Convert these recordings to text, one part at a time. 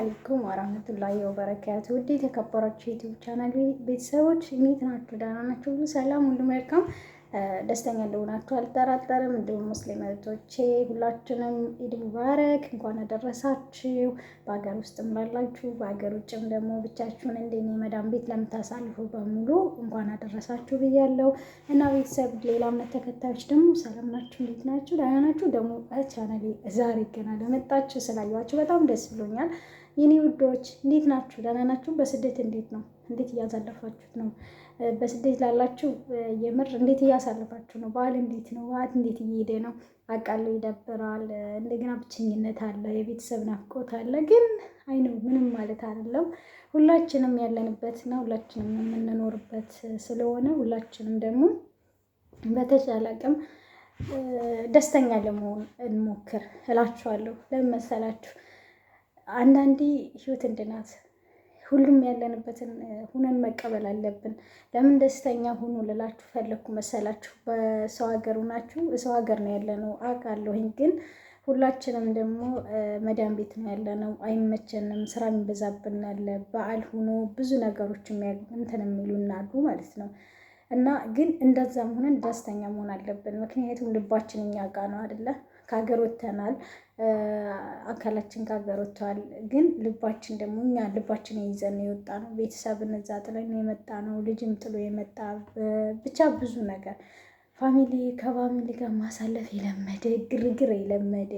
አለይኩም ወራህመቱላሂ ወበረካቱ። ውድ የተከበራችሁ ዩቲዩብ ቻናል ቤተሰቦች እንዴት ናችሁ? ደህና ናችሁ? ሁሉ ሰላም፣ ሁሉ መልካም፣ ደስተኛ እንደሆናችሁ አልጠራጠርም። እንዲሁም ሙስሊም እህቶቼ ሁላችንም ኢድ ሙባረክ፣ እንኳን አደረሳችሁ። በሀገር ውስጥም ላላችሁ በሀገር ውጭም ደግሞ ብቻችሁን እንደኔ መዳም ቤት ለምታሳልፉ በሙሉ እንኳን አደረሳችሁ ብያለሁ። እና ቤተሰብ ሌላ እምነት ተከታዮች ደግሞ ሰላም ናችሁ? እንዴት ናችሁ? ደህና ናችሁ? ደግሞ ቻናሌ ዛሬ ገና ለመጣችሁ ስላያችሁ በጣም ደስ ብሎኛል። የኔ ውዶች እንዴት ናችሁ? ደህና ናችሁ? በስደት እንዴት ነው? እንዴት እያሳለፋችሁት ነው? በስደት ላላችሁ የምር እንዴት እያሳለፋችሁ ነው? በዓል እንዴት ነው? በዓል እንዴት እየሄደ ነው? አውቃለሁ ይደብራል። እንደገና ብቸኝነት አለ፣ የቤተሰብ ናፍቆት አለ። ግን አይነው ምንም ማለት አይደለም። ሁላችንም ያለንበት እና ሁላችንም የምንኖርበት ስለሆነ ሁላችንም ደግሞ በተቻለ አቅም ደስተኛ ለመሆን እንሞክር እላችኋለሁ። ለምን መሰላችሁ? አንዳንዴ ህይወት እንድናት ሁሉም ያለንበትን ሁነን መቀበል አለብን። ለምን ደስተኛ ሁኑ ልላችሁ ፈለግኩ መሰላችሁ? በሰው ሀገር ሁናችሁ ሰው ሀገር ነው ያለነው አውቃለሁኝ። ግን ሁላችንም ደግሞ መዳም ቤት ነው ያለነው፣ አይመቸንም፣ ስራ የሚበዛብን አለ። በዓል ሁኖ ብዙ ነገሮች እንትን የሚሉናሉ ማለት ነው። እና ግን እንደዛም ሆነን ደስተኛ መሆን አለብን። ምክንያቱም ልባችን እኛ ጋ ነው አይደለ? ከሀገር ወጥተናል፣ አካላችን ከሀገር ወጥተዋል። ግን ልባችን ደግሞ እኛ ልባችን ይዘን የወጣ ነው። ቤተሰብን እዛ ጥለን የመጣ ነው። ልጅም ጥሎ የመጣ ብቻ ብዙ ነገር ፋሚሊ ከፋሚሊ ጋር ማሳለፍ የለመደ ግርግር የለመደ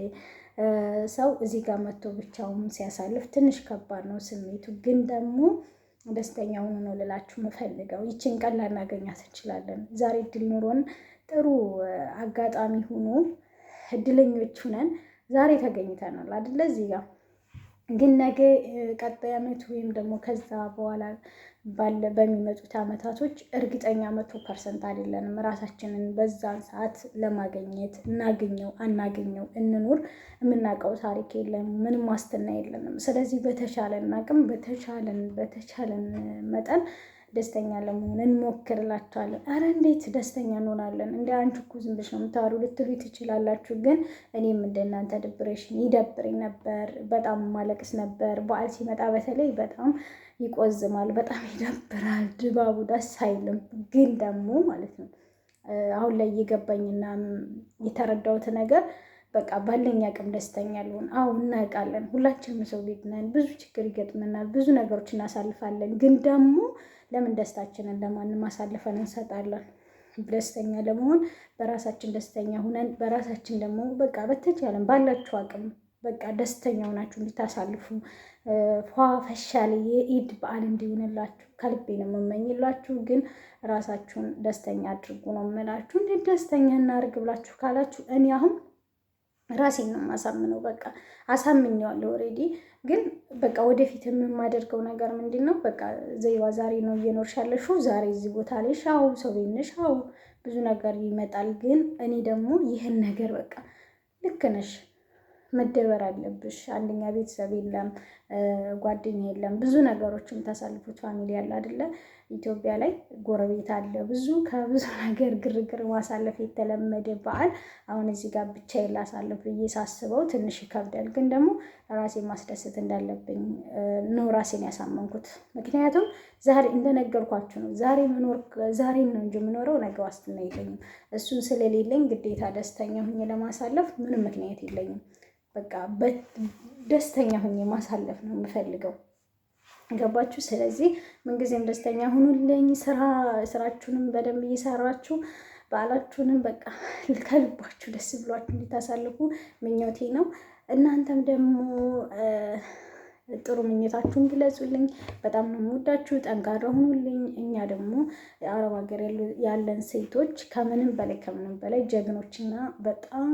ሰው እዚህ ጋር መጥቶ ብቻውን ሲያሳልፍ ትንሽ ከባድ ነው ስሜቱ። ግን ደግሞ ደስተኛ ሆኖ ነው ልላችሁ የምፈልገው። ይችን ቀን ላናገኛት እንችላለን። ዛሬ እድል ኑሮን ጥሩ አጋጣሚ ሆኖ እድለኞች ሁነን ዛሬ ተገኝተናል አይደለ? እዚህ ጋር ግን ነገ ቀጣይ ዓመት ወይም ደግሞ ከዛ በኋላ በሚመጡት ዓመታቶች እርግጠኛ 100% አይደለንም። ራሳችንን በዛን ሰዓት ለማግኘት እናገኘው አናገኘው እንኑር የምናውቀው ታሪክ የለም፣ ምንም ዋስትና የለንም። ስለዚህ በተቻለን አቅም በተቻለን መጠን ደስተኛ ለመሆን እንሞክርላችኋለን። አረ እንዴት ደስተኛ እንሆናለን? እንደ አንቺ እኮ ዝም ብለሽ ነው የምታወሪው ልትሉ ትችላላችሁ። ግን እኔም እንደናንተ ዲፕሬሽን ይደብረኝ ነበር፣ በጣም ማለቅስ ነበር። በዓል ሲመጣ በተለይ በጣም ይቆዝማል፣ በጣም ይደብራል፣ ድባቡ ደስ አይልም። ግን ደግሞ ማለት ነው አሁን ላይ እየገባኝና የተረዳሁት ነገር በቃ ባለኝ አቅም ደስተኛ ልሆን። አዎ እናውቃለን፣ ሁላችንም ሰው ልጅ ነን፣ ብዙ ችግር ይገጥመናል፣ ብዙ ነገሮች እናሳልፋለን። ግን ደግሞ ለምን ደስታችንን ለማንም አሳልፈን እንሰጣለን? ደስተኛ ለመሆን በራሳችን ደስተኛ ሁነን በራሳችን ደግሞ በቃ በተቻለን ባላችሁ አቅም በቃ ደስተኛ ሆናችሁ እንድታሳልፉ ፈሻል የኢድ በዓል እንዲሆንላችሁ ከልቤ ነው የምመኝላችሁ። ግን ራሳችሁን ደስተኛ አድርጉ ነው የምላችሁ። እንዴት ደስተኛ እናድርግ ብላችሁ ካላችሁ እኔ አሁን ራሴን ነው የማሳምነው። በቃ አሳምኘዋለሁ ኦልሬዲ። ግን በቃ ወደፊት የማደርገው ነገር ምንድን ነው? በቃ ዘይዋ ዛሬ ነው እየኖርሽ ያለሽው፣ ዛሬ እዚህ ቦታ ላይ ሻው ሰው ቤት ነሽ፣ አዎ ብዙ ነገር ይመጣል። ግን እኔ ደግሞ ይህን ነገር በቃ ልክ ነሽ መደበር አለብሽ። አንደኛ ቤተሰብ የለም፣ ጓደኛ የለም፣ ብዙ ነገሮች የምታሳልፉት ፋሚሊ ያለ አይደለ? ኢትዮጵያ ላይ ጎረቤት አለ፣ ብዙ ከብዙ ነገር ግርግር ማሳለፍ የተለመደ በዓል አሁን እዚህ ጋር ብቻዬን ላሳልፍ ብዬ ሳስበው ትንሽ ይከብዳል። ግን ደግሞ ራሴን ማስደሰት እንዳለብኝ ነው ራሴን ያሳመንኩት። ምክንያቱም ዛሬ እንደነገርኳችሁ ነው፣ ዛሬን ነው እንጂ የምኖረው ነገ ዋስትና የለኝም። እሱን ስለሌለኝ ግዴታ ደስተኛ ሁኜ ለማሳለፍ ምንም ምክንያት የለኝም። በቃ ደስተኛ ሁኜ ማሳለፍ ነው የምፈልገው። ገባችሁ? ስለዚህ ምንጊዜም ደስተኛ ሁኑልኝ። ስራችሁንም በደንብ እየሰራችሁ በዓላችሁንም በቃ ከልባችሁ ደስ ብሏችሁ እንድታሳልፉ ምኞቴ ነው። እናንተም ደግሞ ጥሩ ምኞታችሁን ግለጹልኝ። በጣም ነው የምወዳችሁ። ጠንካራ ሁኑልኝ። እኛ ደግሞ አረብ ሀገር ያለን ሴቶች ከምንም በላይ ጀግኖችና በጣም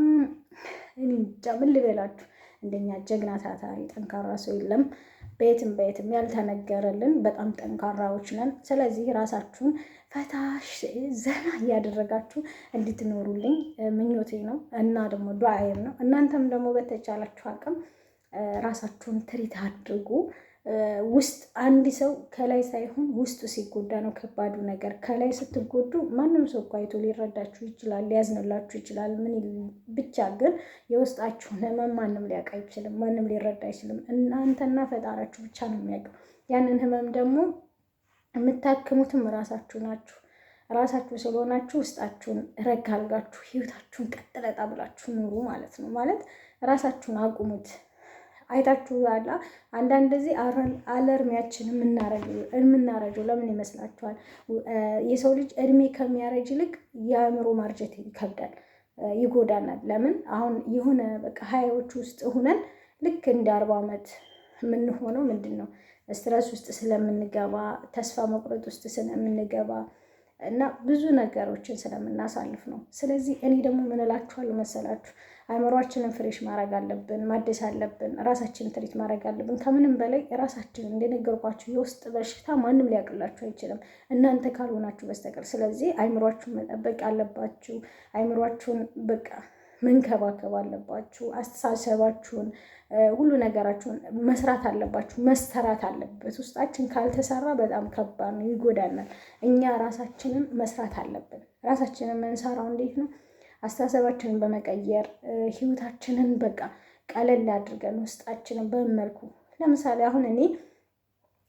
እንጃ ምን ልበላችሁ፣ እንደኛ ጀግና ታታሪ ጠንካራ ሰው የለም። በየትም ያልተነገረልን በጣም ጠንካራዎች ነን። ስለዚህ ራሳችሁን ፈታሽ ዘና እያደረጋችሁ እንድትኖሩልኝ ምኞቴ ነው እና ደግሞ ዱዓዬም ነው። እናንተም ደግሞ በተቻላችሁ አቅም ራሳችሁን ትሪት አድርጉ። ውስጥ አንድ ሰው ከላይ ሳይሆን ውስጡ ሲጎዳ ነው ከባዱ ነገር። ከላይ ስትጎዱ ማንም ሰው እኮ አይቶ ሊረዳችሁ ይችላል፣ ሊያዝንላችሁ ይችላል። ምን ብቻ ግን የውስጣችሁን ህመም ማንም ሊያውቅ አይችልም፣ ማንም ሊረዳ አይችልም። እናንተና ፈጣሪያችሁ ብቻ ነው የሚያውቀው። ያንን ህመም ደግሞ የምታክሙትም ራሳችሁ ናችሁ። ራሳችሁ ስለሆናችሁ ውስጣችሁን ረጋ አድርጋችሁ ህይወታችሁን ቀጥ ለጣ ብላችሁ ኑሩ ማለት ነው። ማለት ራሳችሁን አቁሙት። አይታችሁ ያላ አንዳንድ ጊዜ አለርሚያችን የምናረጀው ለምን ይመስላችኋል? የሰው ልጅ እድሜ ከሚያረጅ ይልቅ የአእምሮ ማርጀት ይከብዳል፣ ይጎዳናል። ለምን አሁን የሆነ በቃ ሀያዎች ውስጥ ሁነን ልክ እንደ 40 ዓመት የምንሆነው ምንድን ነው? ስትረስ ውስጥ ስለምንገባ፣ ተስፋ መቁረጥ ውስጥ ስለምንገባ እና ብዙ ነገሮችን ስለምናሳልፍ ነው። ስለዚህ እኔ ደግሞ ምን እላችኋለሁ መሰላችሁ? አእምሯችንን ፍሬሽ ማድረግ አለብን፣ ማደስ አለብን፣ ራሳችንን ትሪት ማድረግ አለብን። ከምንም በላይ ራሳችንን እንደነገርኳችሁ የውስጥ በሽታ ማንም ሊያውቅላችሁ አይችልም እናንተ ካልሆናችሁ በስተቀር። ስለዚህ አእምሯችሁን መጠበቅ አለባችሁ። አእምሯችሁን በቃ መንከባከብ አለባችሁ። አስተሳሰባችሁን፣ ሁሉ ነገራችሁን መስራት አለባችሁ። መሰራት አለበት። ውስጣችን ካልተሰራ በጣም ከባድ ነው፣ ይጎዳናል። እኛ ራሳችንን መስራት አለብን። ራሳችንን የምንሰራው እንዴት ነው? አስተሳሰባችንን በመቀየር ህይወታችንን በቃ ቀለል አድርገን ውስጣችንን በመልኩ ለምሳሌ አሁን እኔ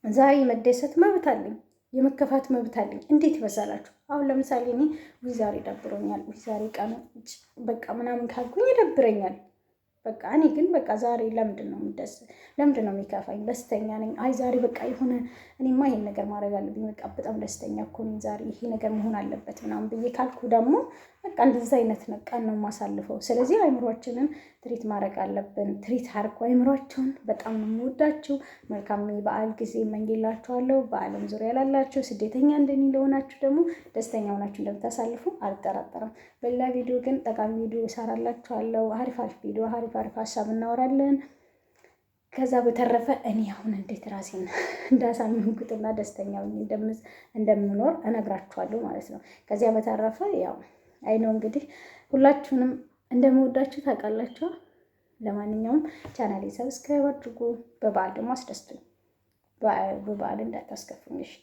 ዛሬ መደሰት መብት አለኝ፣ የመከፋት መብት አለኝ። እንዴት ይበዛላችሁ? አሁን ለምሳሌ እኔ ዛሬ ደብሮኛል፣ ዛሬ ቀን በቃ ምናምን ካልኩኝ ይደብረኛል። በቃ እኔ ግን በቃ ዛሬ ለምንድን ነው የሚከፋኝ? ደስተኛ ነኝ። አይ ዛሬ በቃ የሆነ እኔማ ይሄን ነገር ማድረግ አለብኝ፣ በቃ በጣም ደስተኛ እኮ ነኝ ዛሬ፣ ይሄ ነገር መሆን አለበት ምናምን ብዬ ካልኩ ደግሞ በቃ እንደዛ አይነት ቀን ነው የማሳልፈው። ስለዚህ አይምሯችንን ትሪት ማድረግ አለብን። ትሪት አድርጎ አይምሯቸውን በጣም ነው የምወዳችሁ። መልካም የበዓል ጊዜ እመኝላችኋለሁ። በዓለም ዙሪያ ላላችሁ ስደተኛ እንደኔ ለሆናችሁ ደግሞ ደስተኛ ሆናችሁ እንደምታሳልፉ አልጠራጠርም። በሌላ ቪዲዮ ግን ጠቃሚ ቪዲዮ እሰራላችኋለሁ። አሪፍ ቪዲዮ፣ አሪፍ ሀሳብ እናወራለን። ከዛ በተረፈ እኔ አሁን እንዴት ራሴን እንዳሳመንኩትና ደስተኛ እንደምኖር እነግራችኋለሁ ማለት ነው። ከዚያ በተረፈ ያው አይነው እንግዲህ ሁላችሁንም እንደምወዳችሁ ታውቃላችሁ። ለማንኛውም ቻናሌ ሰብስክራይብ አድርጉ። በበዓል ደግሞ አስደስቱኝ። በበዓል እንዳታስከፉኝ እሺ።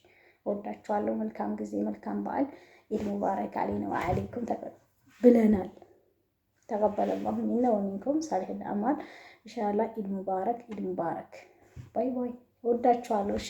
እወዳችኋለሁ። መልካም ጊዜ፣ መልካም በዓል። ኢድ ሙባረክ አለይና ወአለይኩም ብለናል። ተቀበለላሁ ሚና ወሚንኩም ሳሊህ አማል ኢንሻአላህ። ኢድ ሙባረክ፣ ኢድ ሙባረክ። ባይ ባይ። እወዳችኋለሁ እሺ።